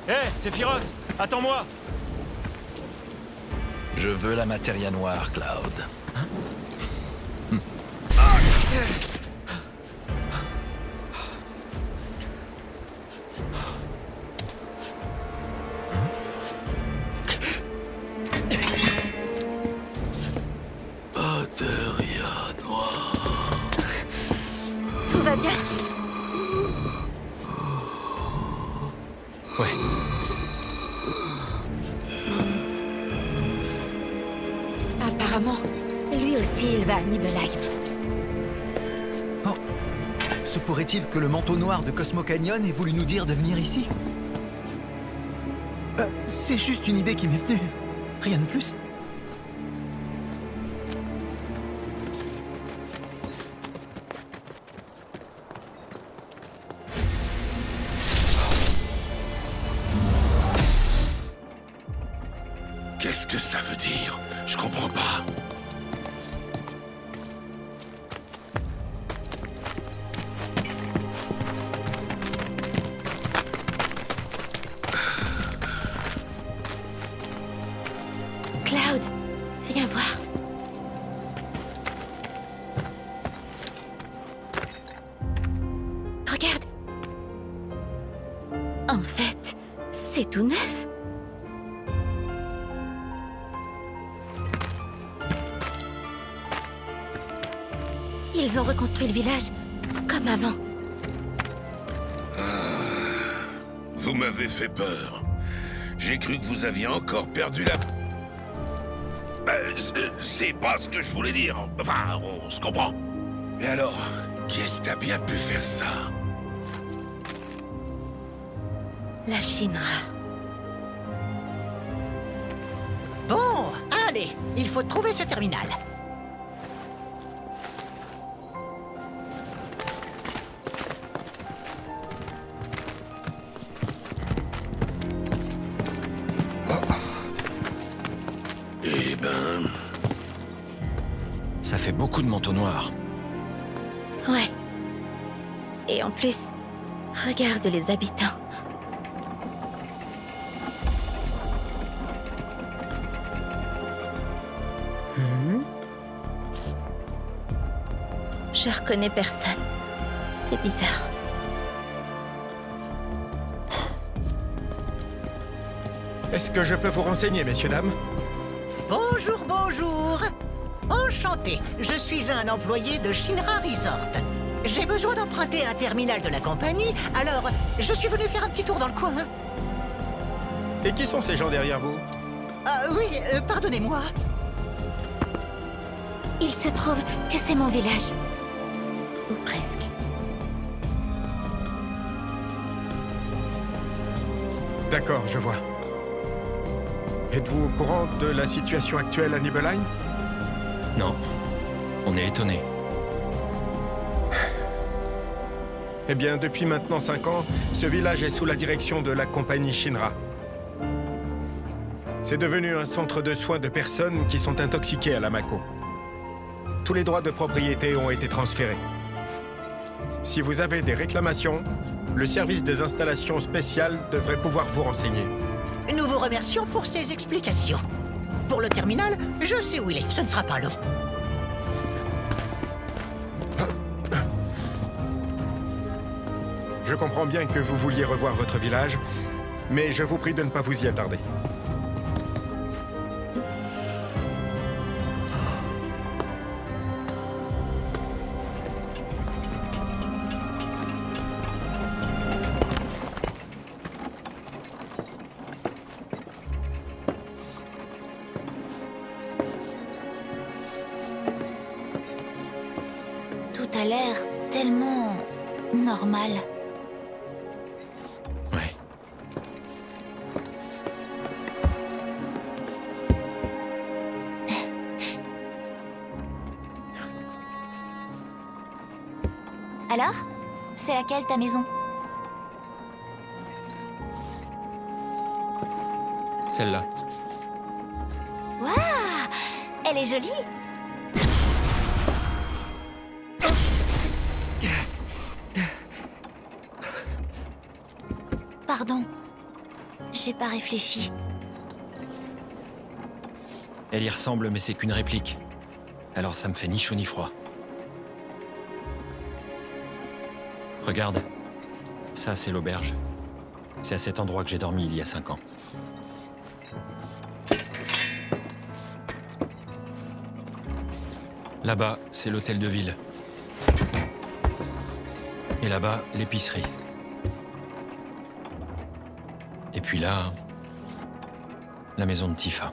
Hé, c'est Firos! Attends-moi! Je veux la matéria noire, Cloud. Matéria noire. Tout va bien? Ouais. Apparemment, lui aussi, il va à Nibelheim. Oh. Se pourrait-il que le manteau noir de Cosmo Canyon ait voulu nous dire de venir ici? C'est juste une idée qui m'est venue. Rien de plus. Qu'est-ce que ça veut dire? Je comprends pas. Cloud, viens voir. Regarde. En fait, c'est tout neuf. Ils ont reconstruit le village, comme avant. Vous m'avez fait peur. J'ai cru que vous aviez encore perdu la... c'est pas ce que je voulais dire. Enfin, on se comprend. Mais alors, qui est-ce qui a bien pu faire ça? La Shinra. Bon, allez, il faut trouver ce terminal. Eh ben... Ça fait beaucoup de manteaux noirs. Ouais. Et en plus, regarde les habitants. Je reconnais personne. C'est bizarre. Est-ce que je peux vous renseigner, messieurs, dames? Bonjour, bonjour. Enchanté, je suis un employé de Shinra Resort. J'ai besoin d'emprunter un terminal de la compagnie, alors je suis venu faire un petit tour dans le coin. Et qui sont ces gens derrière vous? Oui, pardonnez-moi. Il se trouve que c'est mon village. Ou presque. D'accord, je vois. Êtes-vous au courant de la situation actuelle à Nibelheim? Non. On est étonnés. Eh bien, depuis maintenant 5 ans, ce village est sous la direction de la compagnie Shinra. C'est devenu un centre de soins de personnes qui sont intoxiquées à la Mako. Tous les droits de propriété ont été transférés. Si vous avez des réclamations, le service des installations spéciales devrait pouvoir vous renseigner. Nous vous remercions pour ces explications. Pour le terminal, je sais où il est, ce ne sera pas long. Je comprends bien que vous vouliez revoir votre village, mais je vous prie de ne pas vous y attarder. Tout a l'air tellement normal. Ouais. Alors? C'est laquelle ta maison? Celle-là. Waouh! Elle est jolie! Pardon. J'ai pas réfléchi. Elle y ressemble, mais c'est qu'une réplique. Alors ça me fait ni chaud ni froid. Regarde. Ça, c'est l'auberge. C'est à cet endroit que j'ai dormi il y a 5 ans. Là-bas, c'est l'hôtel de ville. Et là-bas, l'épicerie. Et puis là, la maison de Tifa.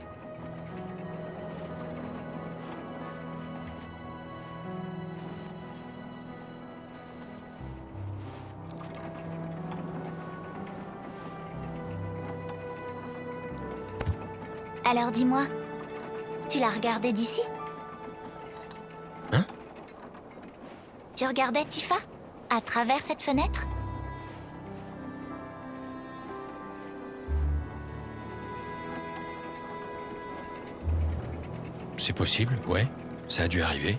Alors dis-moi, tu l'as regardé d'ici? Hein? Tu regardais Tifa? À travers cette fenêtre? C'est possible, ouais. Ça a dû arriver.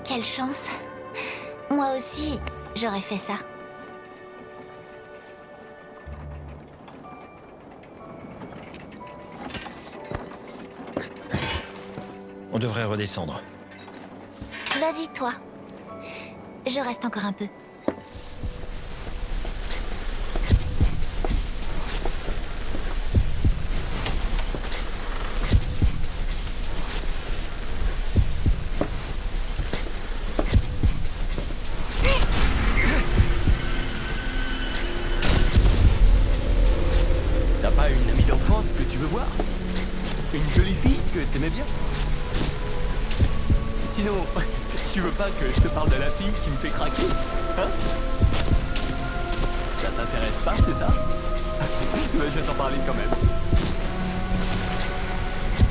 Quelle chance. Moi aussi, j'aurais fait ça. On devrait redescendre. Vas-y, toi. Je reste encore un peu. T'as pas une amie d'enfance que tu veux voir? Une jolie fille que t'aimais bien? Sinon, tu veux pas que je te parle de la fille qui me fait craquer? Hein? Ça t'intéresse pas, c'est ça? Mais je vais t'en parler quand même.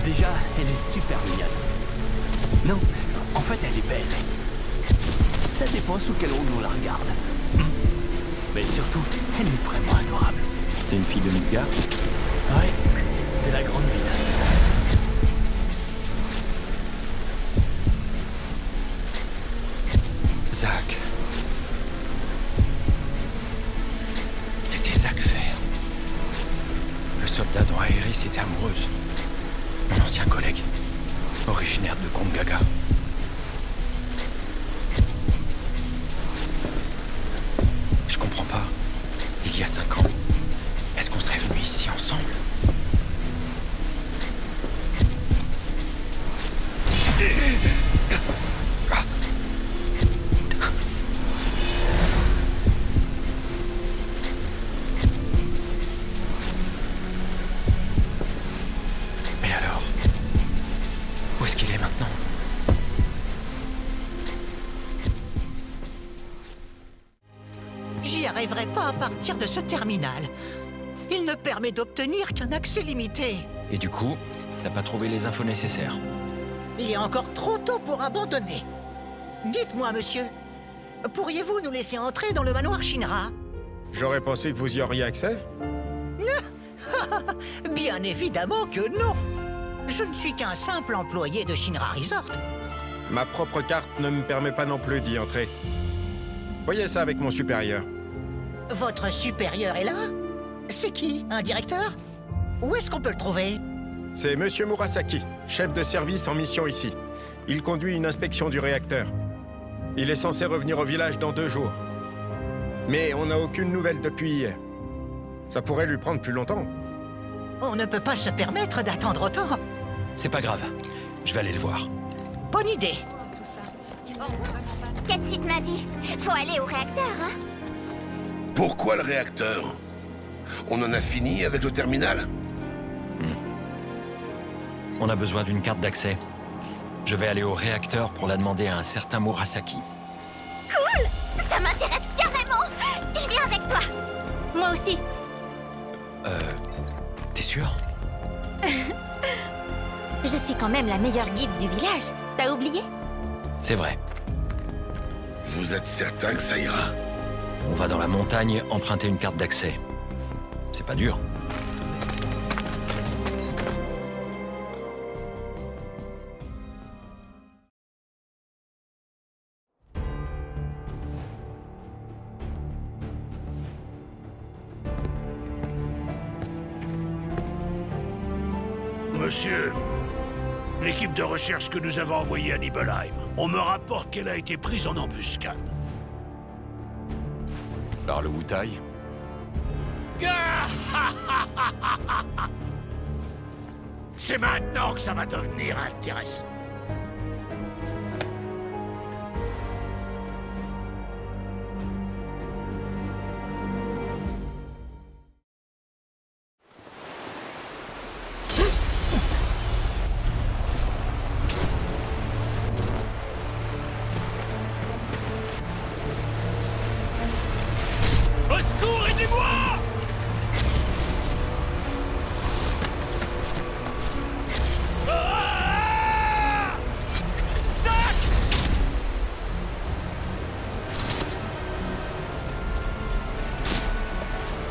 Déjà, elle est super mignonne. Non, en fait, elle est belle. Ça dépend sous quel angle on la regarde. Mais surtout, elle est vraiment adorable. C'est une fille de Midgard? Ouais, c'est la grande ville. Zack. C'était Zack Fair. Le soldat dont Aerys était amoureuse. Mon ancien collègue, originaire de Gongaga. Je comprends pas. Il y a 5 ans, est-ce qu'on serait venus ici ensemble? Mais alors, où est-ce qu'il est maintenant? J'y arriverai pas à partir de ce terminal. Il ne permet d'obtenir qu'un accès limité. Et du coup, t'as pas trouvé les infos nécessaires? Il est encore trop tôt pour abandonner. Dites-moi, monsieur, pourriez-vous nous laisser entrer dans le manoir Shinra? J'aurais pensé que vous y auriez accès. Bien évidemment que non. Je ne suis qu'un simple employé de Shinra Resort. Ma propre carte ne me permet pas non plus d'y entrer. Voyez ça avec mon supérieur. Votre supérieur est là? C'est qui? Un directeur? Où est-ce qu'on peut le trouver? C'est Monsieur Murasaki, chef de service en mission ici. Il conduit une inspection du réacteur. Il est censé revenir au village dans 2 jours. Mais on n'a aucune nouvelle depuis hier. Ça pourrait lui prendre plus longtemps. On ne peut pas se permettre d'attendre autant. C'est pas grave. Je vais aller le voir. Bonne idée. Ketsit m'a dit, faut aller au réacteur, hein? Pourquoi le réacteur? On en a fini avec le terminal? On a besoin d'une carte d'accès. Je vais aller au réacteur pour la demander à un certain Murasaki. Ça m'intéresse carrément! Je viens avec toi! Moi aussi! T'es sûr? Je suis quand même la meilleure guide du village. T'as oublié? C'est vrai. Vous êtes certain que ça ira? On va dans la montagne emprunter une carte d'accès. C'est pas dur. Monsieur, l'équipe de recherche que nous avons envoyée à Nibelheim, on me rapporte qu'elle a été prise en embuscade. Par le Wutai? C'est maintenant que ça va devenir intéressant. Au secours, aidez-moi!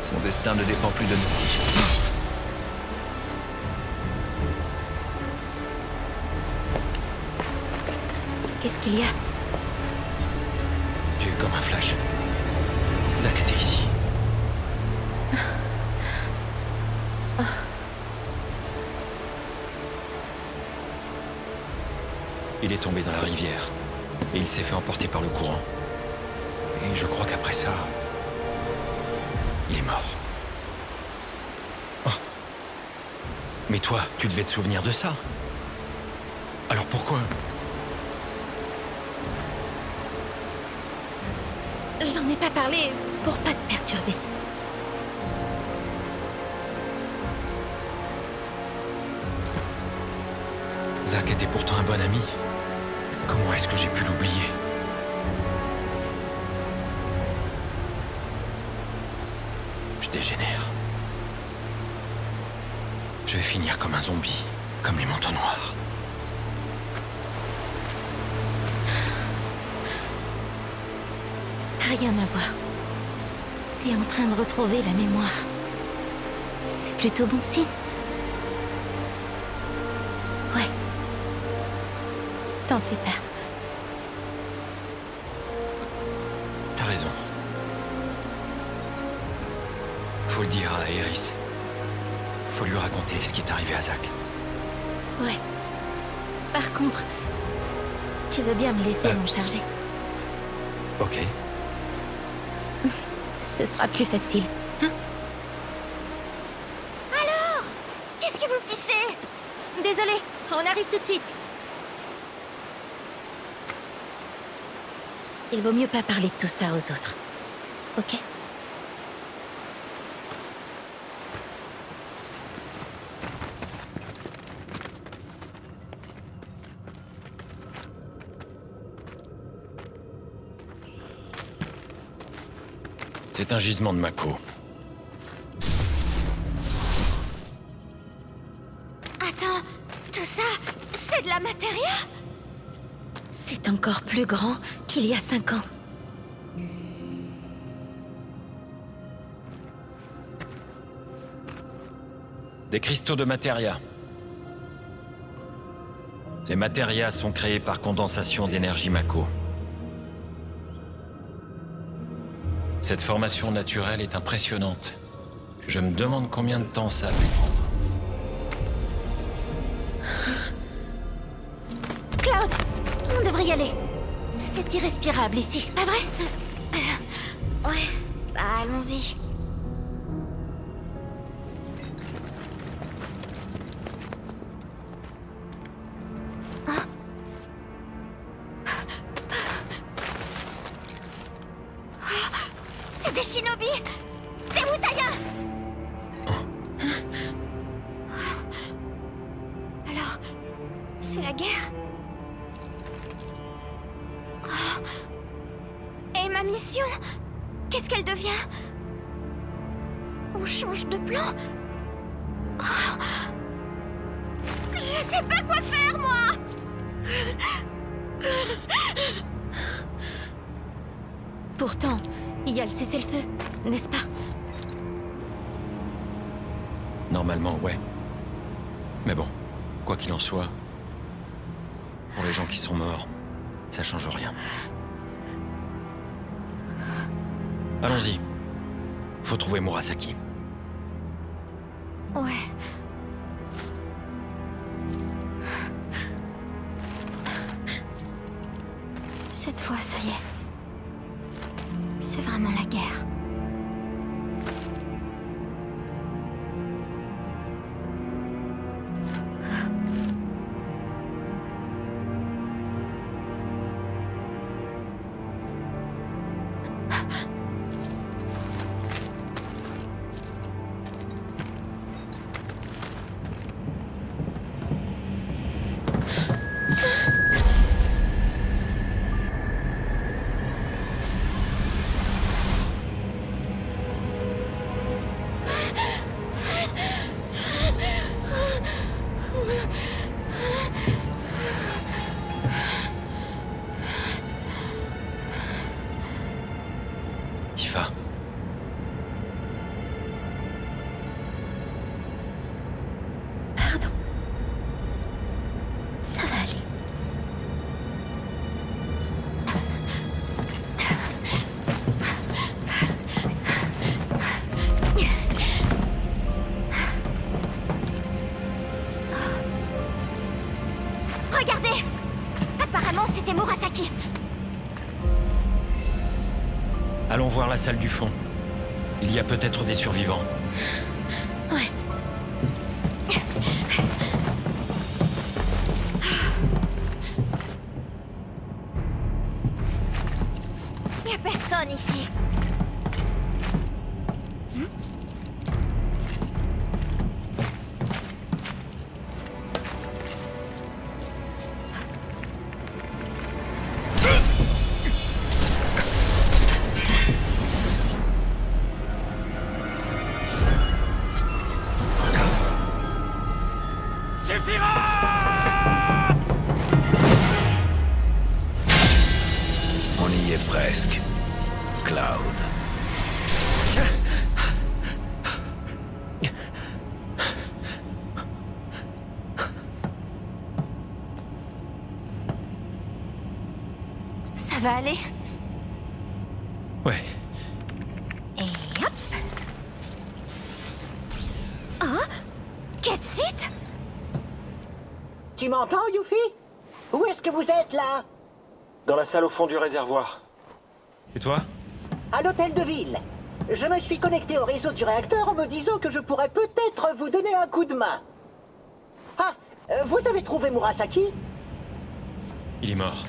Son destin ne dépend plus de nous. Qu'est-ce qu'il y a? J'ai eu comme un flash. Zack était ici. Il est tombé dans la rivière. Et il s'est fait emporter par le courant. Et je crois qu'après ça... il est mort. Oh. Mais toi, tu devais te souvenir de ça. Alors pourquoi? J'en ai pas parlé pour pas te perturber. Zack était pourtant un bon ami. Comment est-ce que j'ai pu l'oublier? Je dégénère. Je vais finir comme un zombie, comme les manteaux noirs. Rien à voir. T'es en train de retrouver la mémoire. C'est plutôt bon signe. Ouais. T'en fais pas. T'as raison. Faut le dire à Aerys. Faut lui raconter ce qui est arrivé à Zack. Ouais. Par contre, tu veux bien me laisser m'en charger? Ok. Ce sera plus facile. Hein? Alors? Qu'est-ce que vous fichez? Désolée, on arrive tout de suite. Il vaut mieux pas parler de tout ça aux autres. Ok? C'est un gisement de Mako. Attends, tout ça, c'est de la matéria? C'est encore plus grand qu'il y a 5 ans. Des cristaux de matéria. Les matérias sont créés par condensation d'énergie Mako. Cette formation naturelle est impressionnante. Je me demande combien de temps ça a pu prendre. Cloud, on devrait y aller. C'est irrespirable ici, pas vrai? Ouais, bah allons-y. C'est des shinobi! Des Wutaiens! Alors, c'est la guerre? Et ma mission? Qu'est-ce qu'elle devient? On change de plan? Je sais pas quoi faire, moi! Pourtant, il y a le cessez-le-feu, n'est-ce pas? Normalement, ouais. Mais bon, quoi qu'il en soit, pour les gens qui sont morts, ça change rien. Allons-y. Faut trouver Murasaki. Ouais. Cette fois, ça y est. C'est vraiment la guerre. Tifa. Pardon. Ça va aller. Regardez! Apparemment, c'était Murasaki. Allons voir la salle du fond. Il y a peut-être des survivants. Ouais. Y a personne ici. On y est presque. Cloud. Ça va aller? Ouais. Et hop! Oh? Ketsit? Tu m'entends, Yuffie? Où est-ce que vous êtes, là? Dans la salle au fond du réservoir. Et toi? À l'hôtel de ville. Je me suis connecté au réseau du réacteur en me disant que je pourrais peut-être vous donner un coup de main. Ah, vous avez trouvé Murasaki? Il est mort.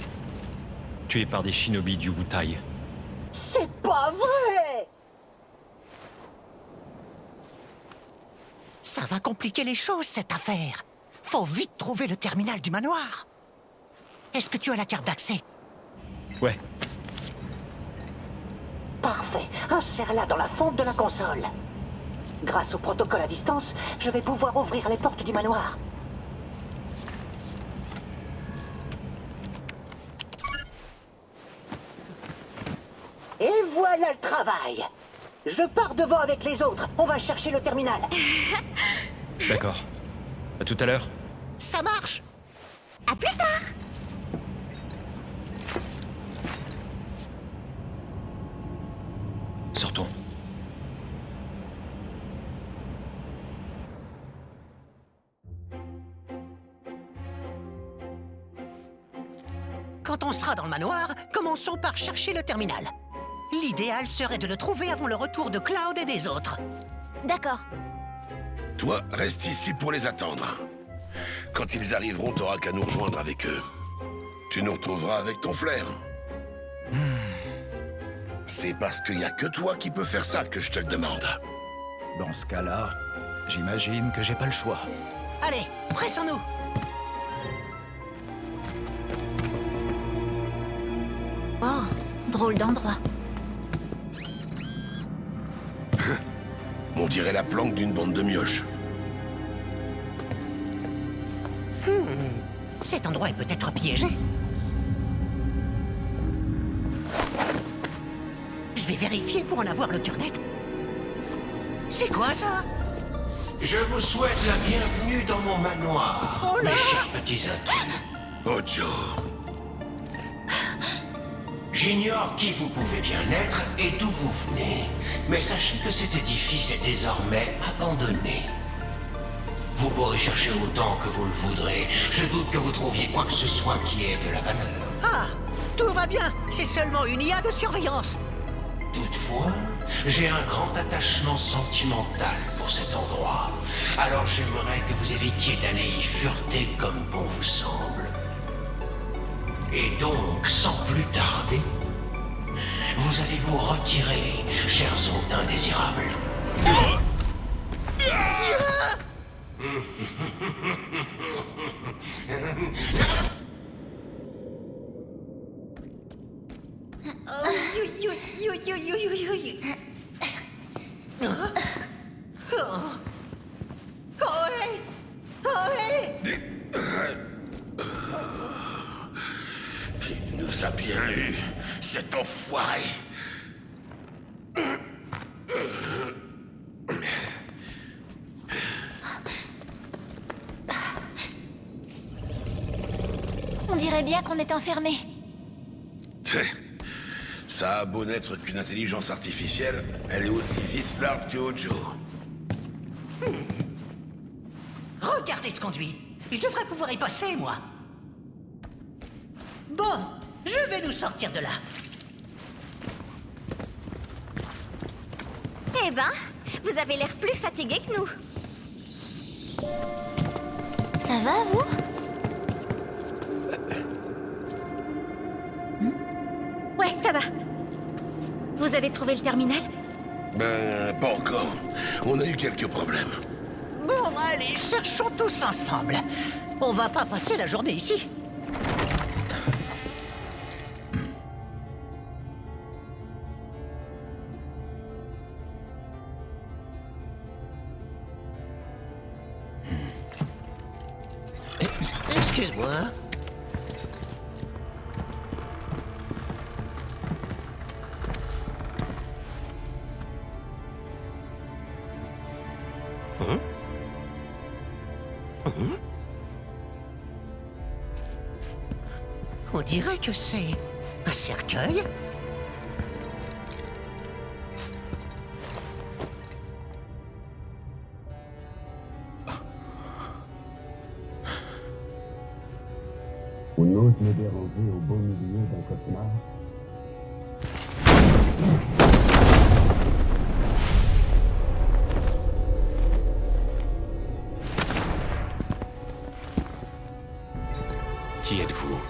Tué par des shinobi du Wutai. C'est pas vrai! Ça va compliquer les choses, cette affaire. Faut vite trouver le terminal du manoir. Est-ce que tu as la carte d'accès? Ouais. Parfait. Insère-la dans la fente de la console. Grâce au protocole à distance, je vais pouvoir ouvrir les portes du manoir. Et voilà le travail. Je pars devant avec les autres. On va chercher le terminal. D'accord. À tout à l'heure. Ça marche. À plus tard! Sortons. Quand on sera dans le manoir, commençons par chercher le terminal. L'idéal serait de le trouver avant le retour de Cloud et des autres. D'accord. Toi, reste ici pour les attendre. Quand ils arriveront, t'auras qu'à nous rejoindre avec eux. Tu nous retrouveras avec ton flair. C'est parce qu'il n'y a que toi qui peux faire ça que je te le demande. Dans ce cas-là, j'imagine que j'ai pas le choix. Allez, pressons-nous. Oh, drôle d'endroit. On dirait la planque d'une bande de mioches. Cet endroit est peut-être piégé. Je vais vérifier pour en avoir le cœur-net. C'est quoi ça? Je vous souhaite la bienvenue dans mon manoir, Oh là! mes chers petits amis. Ojo. J'ignore qui vous pouvez bien être et d'où vous venez, mais sachez que cet édifice est désormais abandonné. Vous pourrez chercher autant que vous le voudrez. Je doute que vous trouviez quoi que ce soit qui ait de la valeur. Ah, Tout va bien, c'est seulement une IA de surveillance. Toutefois, j'ai un grand attachement sentimental pour cet endroit. Alors j'aimerais que vous évitiez d'aller y fureter comme bon vous semble. Et donc, sans plus tarder, vous allez vous retirer, chers hôtes indésirables. Il nous a bien eu, cet enfoiré. On dirait bien qu'on est enfermé. Ça a beau n'être qu'une intelligence artificielle, elle est aussi vicelarde que Ojo. Regardez ce conduit. Je devrais pouvoir y passer, moi. Bon, je vais nous sortir de là. Eh ben, vous avez l'air plus fatigué que nous. Ça va, vous? Ouais, ça va. Vous avez trouvé le terminal? Ben, pas encore. On a eu quelques problèmes. Bon, allez, cherchons tous ensemble. On va pas passer la journée ici. Excuse-moi. On dirait que c'est un cercueil. On ose me déranger au beau milieu d'un cauchemar. Qui êtes-vous?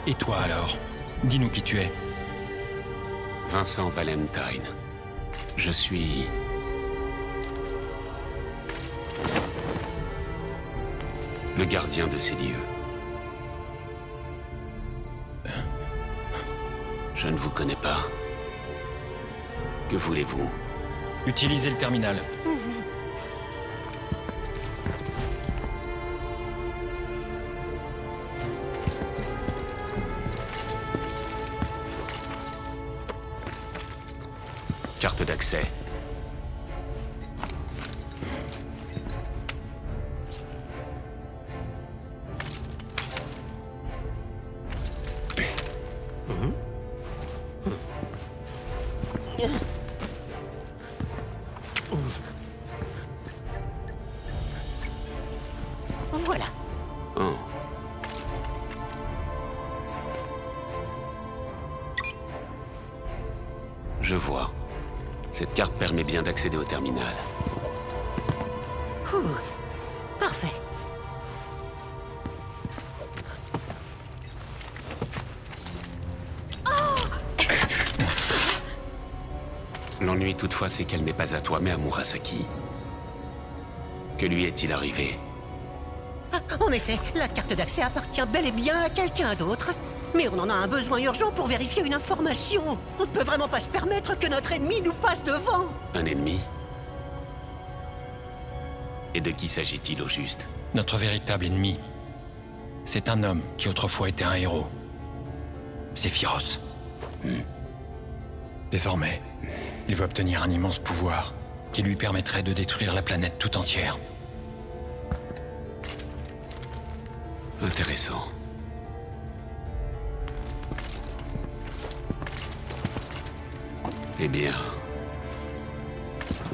Et toi alors? Dis-nous qui tu es. Vincent Valentine. Je suis... le gardien de ces lieux. Je ne vous connais pas. Que voulez-vous? Utilisez le terminal. Carte d'accès. Voilà. Oh. Je vois. Cette carte permet bien d'accéder au terminal. Ouh, parfait. L'ennui toutefois, c'est qu'elle n'est pas à toi, mais à Murasaki. Que lui est-il arrivé? Ah, en effet, la carte d'accès appartient bel et bien à quelqu'un d'autre. Mais on en a un besoin urgent pour vérifier une information. On ne peut vraiment pas se permettre que notre ennemi nous passe devant. Un ennemi? Et de qui s'agit-il au juste? Notre véritable ennemi. C'est un homme qui autrefois était un héros. Sephiroth. Désormais, il veut obtenir un immense pouvoir qui lui permettrait de détruire la planète tout entière. Intéressant. Eh bien,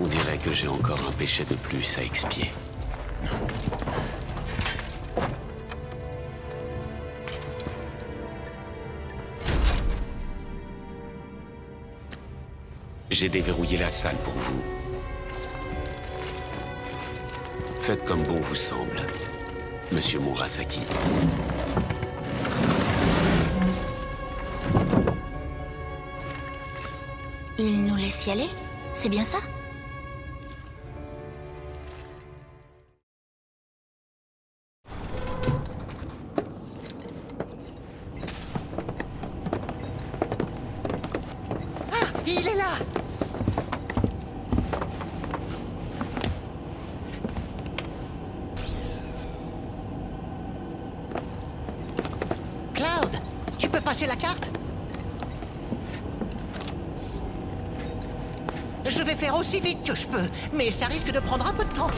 on dirait que j'ai encore un péché de plus à expier. J'ai déverrouillé la salle pour vous. Faites comme bon vous semble, Monsieur Murasaki. Il nous laisse y aller? C'est bien ça? Ah, il est là! Cloud, tu peux passer la carte? Je vais faire aussi vite que je peux, mais ça risque de prendre un peu de temps.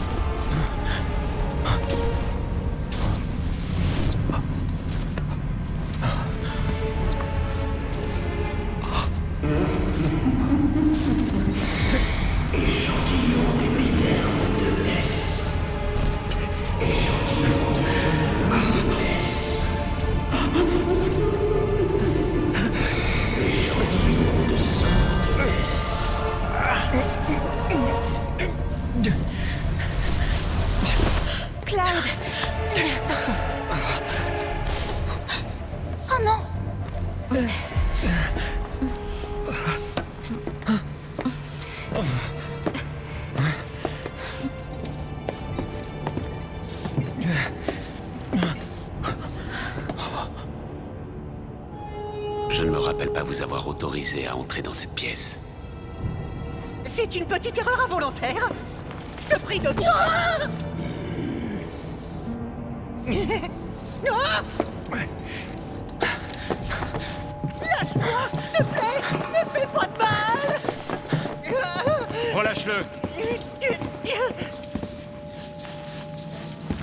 Cloud! Viens, sortons. Oh non! Je ne me rappelle pas vous avoir autorisé à entrer dans cette pièce. C'est une petite erreur involontaire. Je te prie de... Ah! Lâche-moi, s'il te plaît. Ne fais pas de mal. Relâche-le!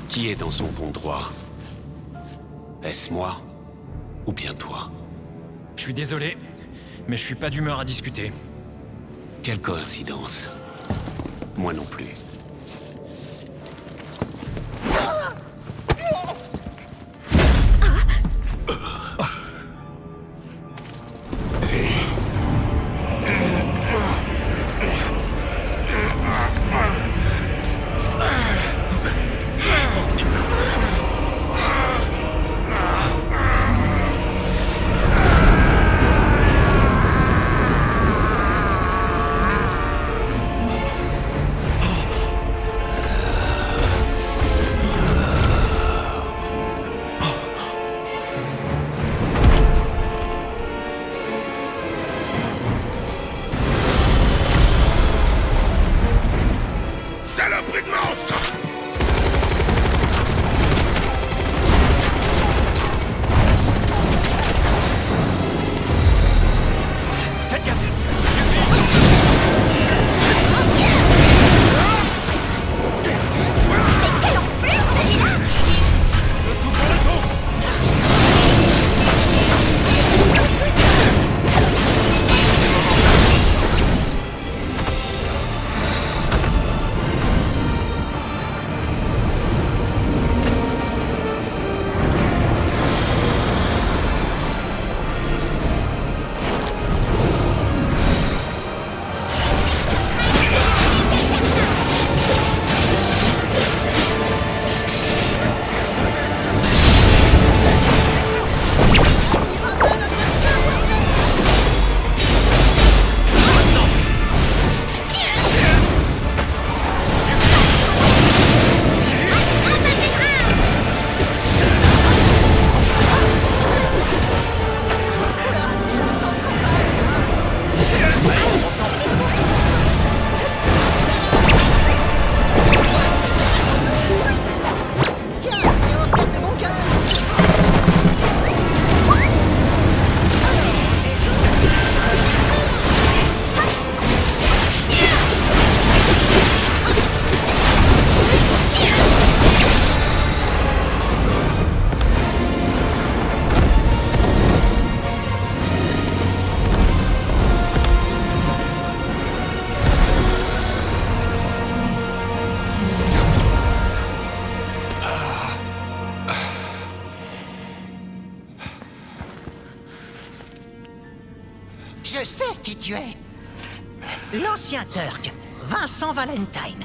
Qui est dans son bon droit? Est-ce moi ou bien toi? Je suis désolé, mais je suis pas d'humeur à discuter. Quelle coïncidence. Moi non plus. Saloperie de monstre! Faites gaffe! Je sais qui tu es. L'ancien Turc, Vincent Valentine.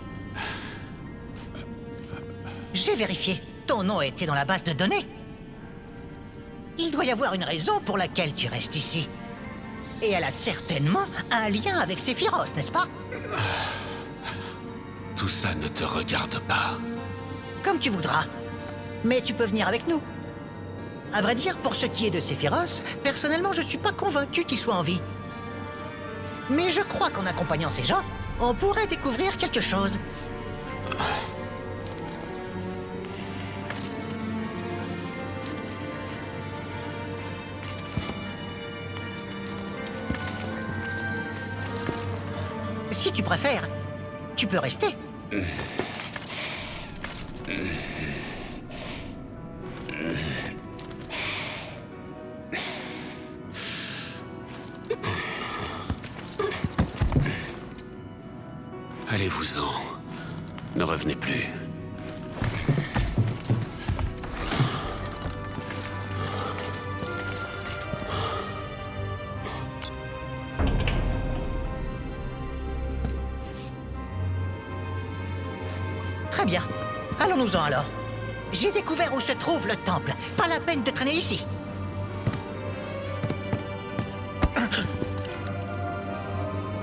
J'ai vérifié. Ton nom était dans la base de données. Il doit y avoir une raison pour laquelle tu restes ici. Et elle a certainement un lien avec Sephiroth, n'est-ce pas? Tout ça ne te regarde pas. Comme tu voudras. Mais tu peux venir avec nous. À vrai dire, pour ce qui est de Sephiroth, personnellement, je suis pas convaincu qu'il soit en vie. Mais je crois qu'en accompagnant ces gens, on pourrait découvrir quelque chose. Si tu préfères, tu peux rester. Allez-vous-en. Ne revenez plus. Très bien. Allons-nous-en alors. J'ai découvert où se trouve le temple. Pas la peine de traîner ici.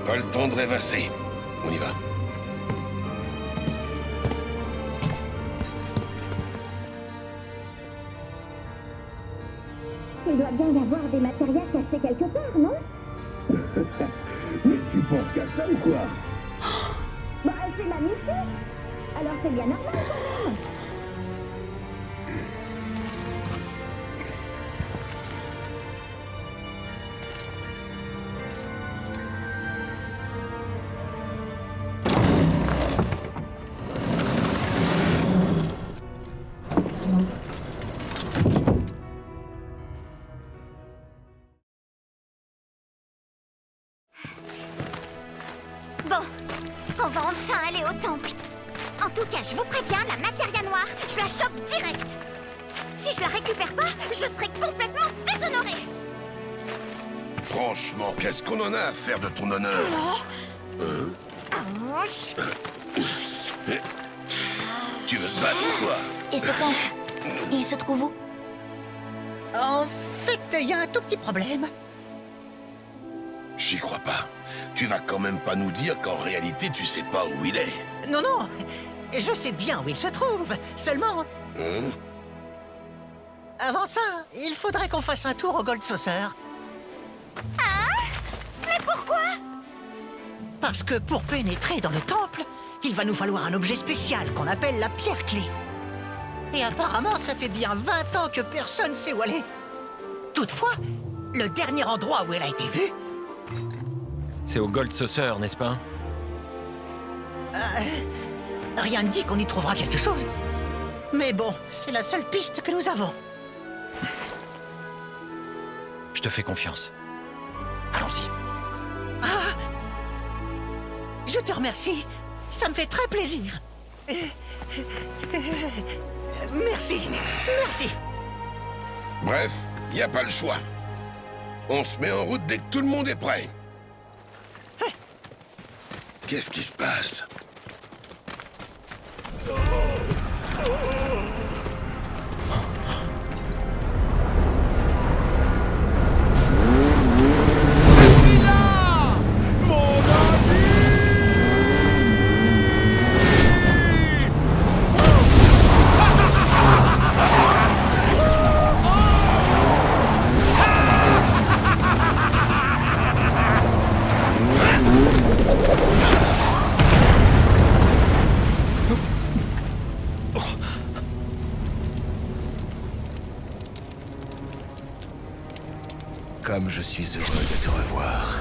Pas le temps de rêvasser. On y va. Il doit bien y avoir des matérias cachés quelque part, non? Mais tu penses qu'à ça ou quoi? Bah, c'est magnifique. Alors c'est bien normal quand même. Bon, on va enfin aller au temple. En tout cas, je vous préviens, la matéria noire, je la chope direct. Si je la récupère pas, je serai complètement déshonorée. Franchement, qu'est-ce qu'on en a à faire de ton honneur? Tu veux te battre ou quoi? Et ce temple, il se trouve où? En fait, il y a un tout petit problème. J'y crois pas. Tu vas quand même pas nous dire qu'en réalité, tu sais pas où il est. Non, non. Je sais bien où il se trouve. Seulement... Avant ça, il faudrait qu'on fasse un tour au Gold Saucer. Ah? Mais pourquoi? Parce que pour pénétrer dans le temple, il va nous falloir un objet spécial qu'on appelle la pierre-clé. Et apparemment, ça fait bien 20 ans que personne sait où elle est. Toutefois, le dernier endroit où elle a été vue... C'est au Gold Saucer, n'est-ce pas? Rien ne dit qu'on y trouvera quelque chose. Mais bon, c'est la seule piste que nous avons. Je te fais confiance. Allons-y. Je te remercie. Ça me fait très plaisir. Merci. Merci. Bref, y a pas le choix. On se met en route dès que tout le monde est prêt. Qu'est-ce qui se passe? Comme je suis heureux de te revoir.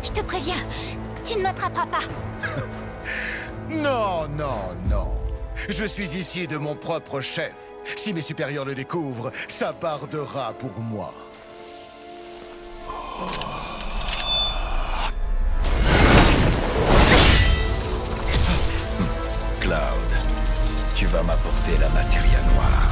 Je te préviens, tu ne m'attraperas pas. Non, non, non. Je suis ici de mon propre chef. Si mes supérieurs le découvrent, ça bardera pour moi. Cloud, tu vas m'apporter la matéria noire.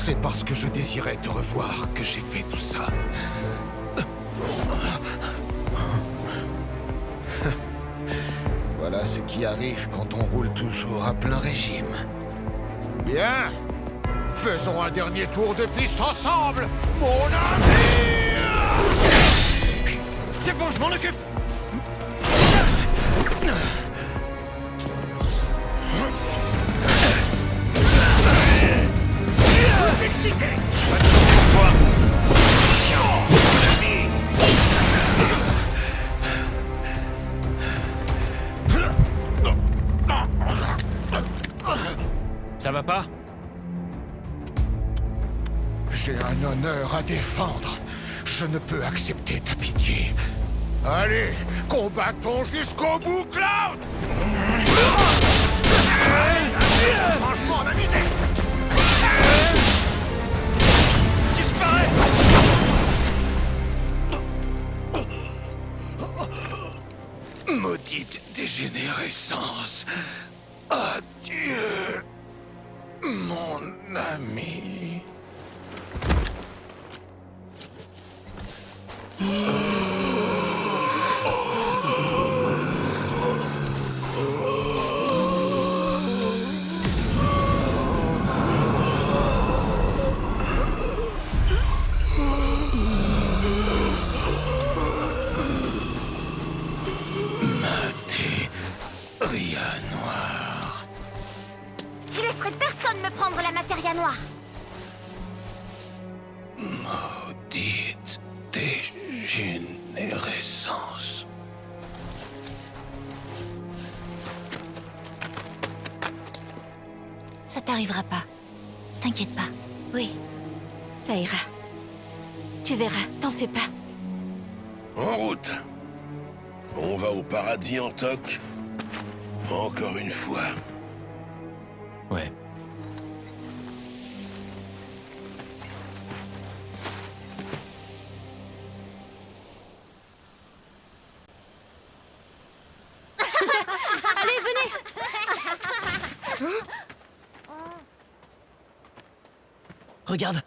C'est parce que je désirais te revoir que j'ai fait tout ça. Voilà ce qui arrive quand on roule toujours à plein régime. Bien. Faisons un dernier tour de piste ensemble, mon ami. C'est bon, je m'en occupe. Excité. Pas de chance pour toi. Tiens, ça va pas? J'ai un honneur à défendre. Je ne peux accepter ta pitié. Allez, combattons jusqu'au bout, Cloud! Franchement, on a misé! Disparais! Maudite dégénérescence. Adieu, mon ami. Materia noire. Je laisserai personne me prendre la matéria noire. Maudite dégénérescence. Ça t'arrivera pas. T'inquiète pas. Oui, ça ira. Tu verras, t'en fais pas. En route. On va au paradis en toc. Encore une fois. Ouais. Allez, venez. Regarde.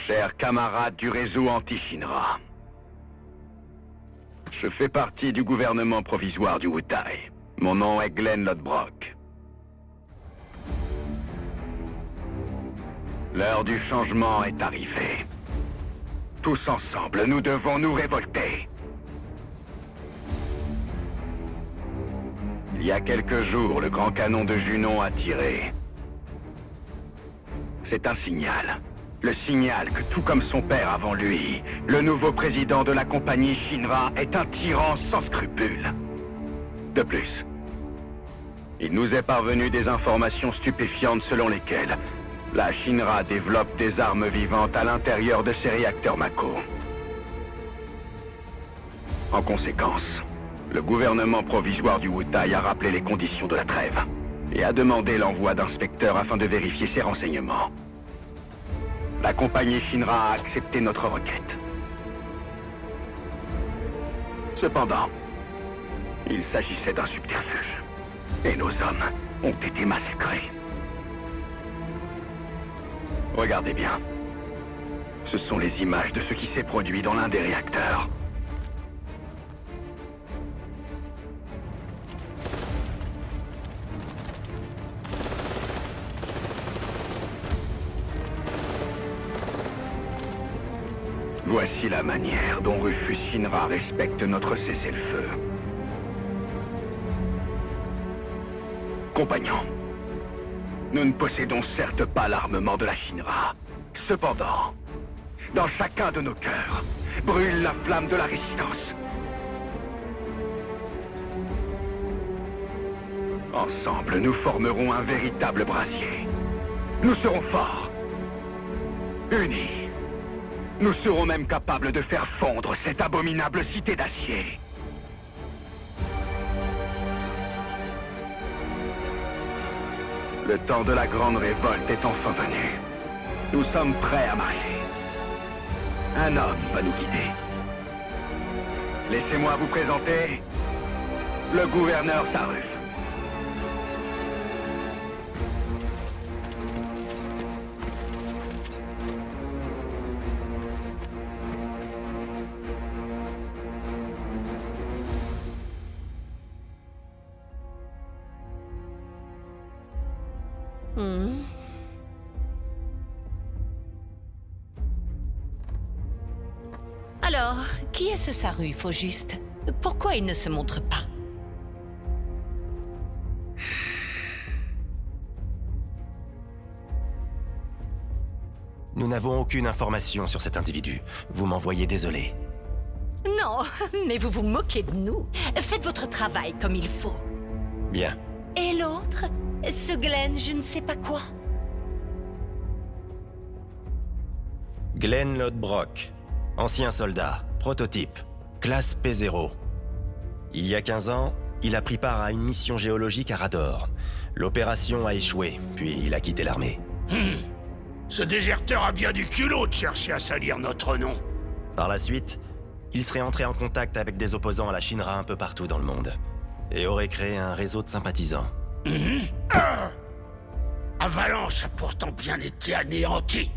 Chers camarades du réseau anti-Shinra, je fais partie du gouvernement provisoire du Wutai. Mon nom est Glenn Lodbrok. L'heure du changement est arrivée. Tous ensemble, nous devons nous révolter. Il y a quelques jours, le grand canon de Junon a tiré. C'est un signal. Le signal que, tout comme son père avant lui, le nouveau président de la compagnie Shinra est un tyran sans scrupules. De plus, il nous est parvenu des informations stupéfiantes selon lesquelles la Shinra développe des armes vivantes à l'intérieur de ses réacteurs Mako. En conséquence, le gouvernement provisoire du Wutai a rappelé les conditions de la trêve et a demandé l'envoi d'inspecteurs afin de vérifier ces renseignements. La compagnie Shinra a accepté notre requête. Cependant, il s'agissait d'un subterfuge, et nos hommes ont été massacrés. Regardez bien. Ce sont les images de ce qui s'est produit dans l'un des réacteurs. Voici la manière dont Rufus Shinra respecte notre cessez-le-feu. Compagnons, nous ne possédons certes pas l'armement de la Shinra. Cependant, dans chacun de nos cœurs, brûle la flamme de la résistance. Ensemble, nous formerons un véritable brasier. Nous serons forts, unis. Nous serons même capables de faire fondre cette abominable cité d'acier. Le temps de la grande révolte est enfin venu. Nous sommes prêts à marcher. Un homme va nous guider. Laissez-moi vous présenter le gouverneur Sarruf. Alors, qui est ce Sarruf, au juste? Pourquoi il ne se montre pas? Nous n'avons aucune information sur cet individu. Vous m'en voyez désolé. Non, mais vous vous moquez de nous. Faites votre travail comme il faut. Bien. Et l'autre? Ce Glenn, je ne sais pas quoi. Glenn Lodbrok. Ancien soldat, prototype, classe P0. Il y a 15 ans, il a pris part à une mission géologique à Rador. L'opération a échoué, puis il a quitté l'armée. Ce déserteur a bien du culot de chercher à salir notre nom. Par la suite, il serait entré en contact avec des opposants à la Shinra un peu partout dans le monde, et aurait créé un réseau de sympathisants. Avalanche a pourtant bien été anéanti.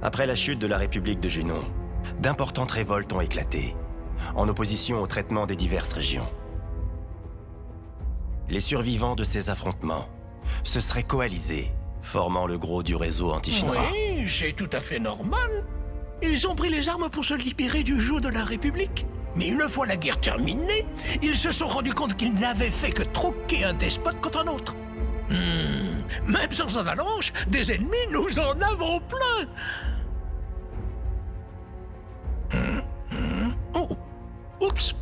Après la chute de la République de Junon, d'importantes révoltes ont éclaté, en opposition au traitement des diverses régions. Les survivants de ces affrontements se seraient coalisés, formant le gros du réseau anti-Shinra. Oui, c'est tout à fait normal. Ils ont pris les armes pour se libérer du joug de la République. Mais une fois la guerre terminée, ils se sont rendus compte qu'ils n'avaient fait que troquer un despote contre un autre. Même sans Avalanche, des ennemis, nous en avons plein. Oh, oups.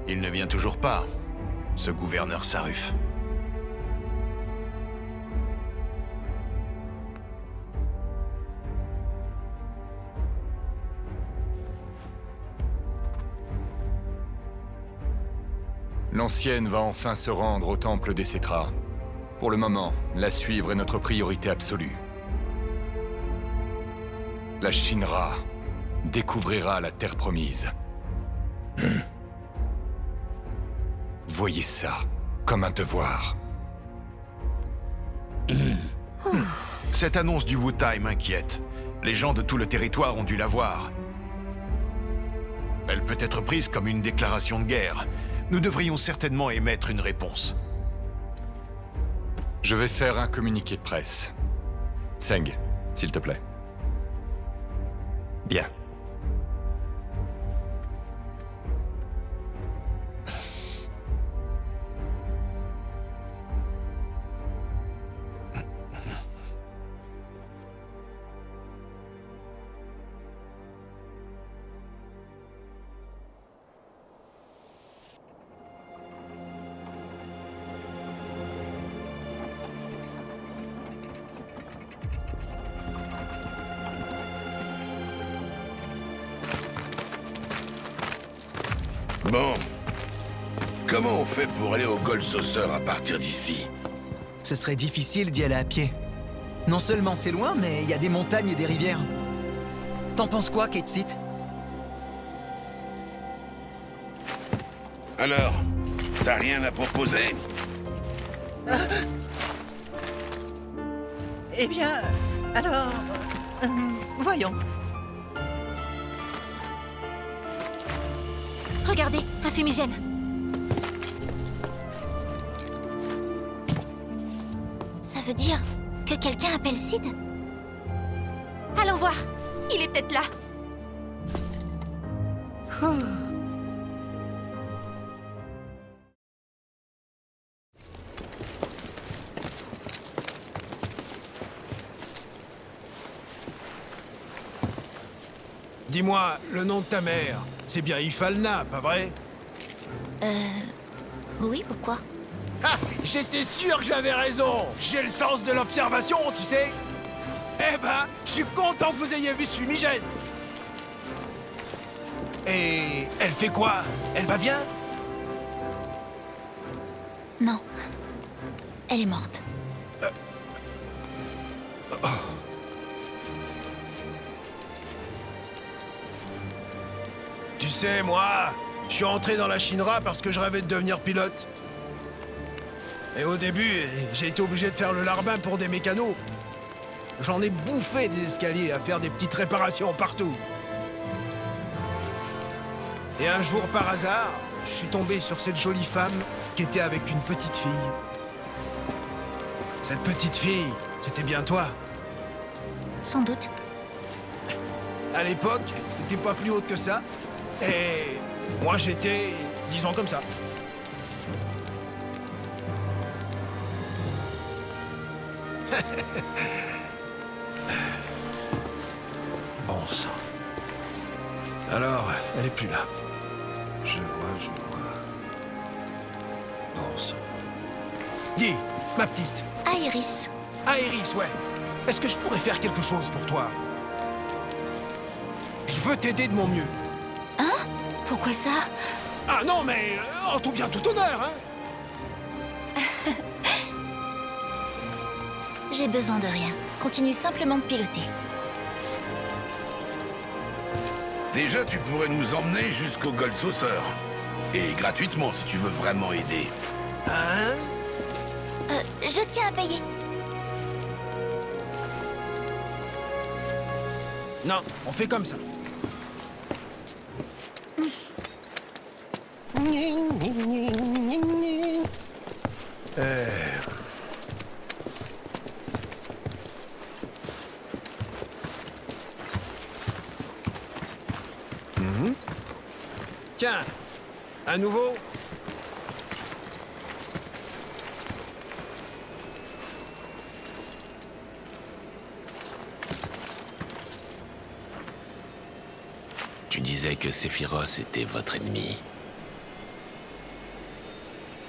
Il ne vient toujours pas, ce gouverneur Sarruf. L'ancienne va enfin se rendre au temple des Cétras. Pour le moment, la suivre est notre priorité absolue. La Shinra découvrira la Terre Promise. Voyez ça comme un devoir. Cette annonce du Wutai m'inquiète. Les gens de tout le territoire ont dû la voir. Elle peut être prise comme une déclaration de guerre. Nous devrions certainement émettre une réponse. Je vais faire un communiqué de presse. Seng, s'il te plaît. Bien. Bon. Comment on fait pour aller au Gold Saucer à partir d'ici? Ce serait difficile d'y aller à pied. Non seulement c'est loin, mais il y a des montagnes et des rivières. T'en penses quoi, Ketsit? Alors, t'as rien à proposer? Eh bien, alors... voyons. Regardez, un fumigène. Ça veut dire que quelqu'un appelle Sid? Allons voir. Il est peut-être là. Dis-moi, le nom de ta mère, c'est bien Ifalna, pas vrai? Oui, pourquoi? Ah, j'étais sûr que j'avais raison. J'ai le sens de l'observation, tu sais. Eh ben, je suis content que vous ayez vu ce fumigène. Et elle fait quoi? Elle va bien? Non. Elle est morte. Tu sais, moi, je suis entré dans la Shinra parce que je rêvais de devenir pilote. Et au début, j'ai été obligé de faire le larbin pour des mécanos. J'en ai bouffé des escaliers à faire des petites réparations partout. Et un jour, par hasard, je suis tombé sur cette jolie femme qui était avec une petite fille. Cette petite fille, c'était bien toi. Sans doute. À l'époque, t'étais pas plus haute que ça. Et moi, j'étais, disons comme ça. Bon sang. Alors, elle est plus là. Je vois. Bon sang. Dis, ma petite. Iris. Iris, ouais. Est-ce que je pourrais faire quelque chose pour toi? Je veux t'aider de mon mieux. Hein? Pourquoi ça? Ah non, mais en tout bien, tout honneur, hein? J'ai besoin de rien. Continue simplement de piloter. Déjà, tu pourrais nous emmener jusqu'au Gold Saucer. Et gratuitement, si tu veux vraiment aider. Hein? Je tiens à payer. Non, on fait comme ça. Tiens, à nouveau. Tu disais que Sephiroth était votre ennemi.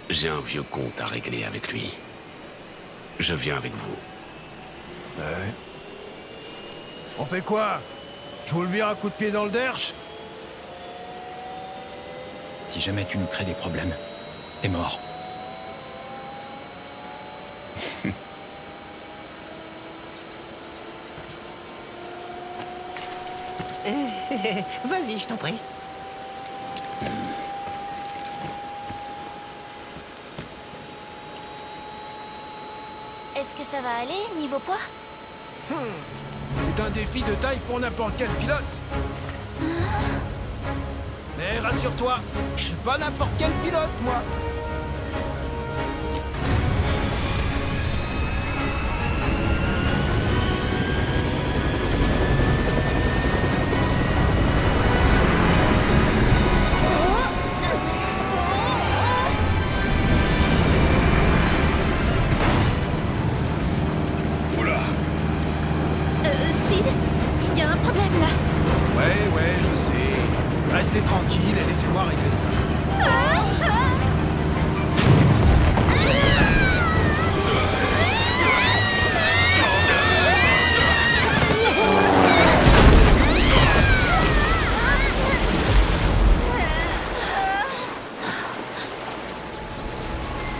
J'ai un vieux compte à régler avec lui. Je viens avec vous. Ouais. On fait quoi? Je vous le vire un coup de pied dans le derche? Si jamais tu nous crées des problèmes, t'es mort. Vas-y, je t'en prie. Est-ce que ça va aller, niveau poids? C'est un défi de taille pour n'importe quel pilote. Mais rassure-toi, je suis pas n'importe quel pilote, moi. Oula. Sid, il y a un problème là. Ouais, je sais. Restez tranquille et laissez-moi régler ça.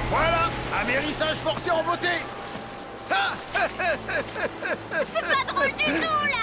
Voilà, amérissage forcé en beauté. C'est pas drôle du tout, là!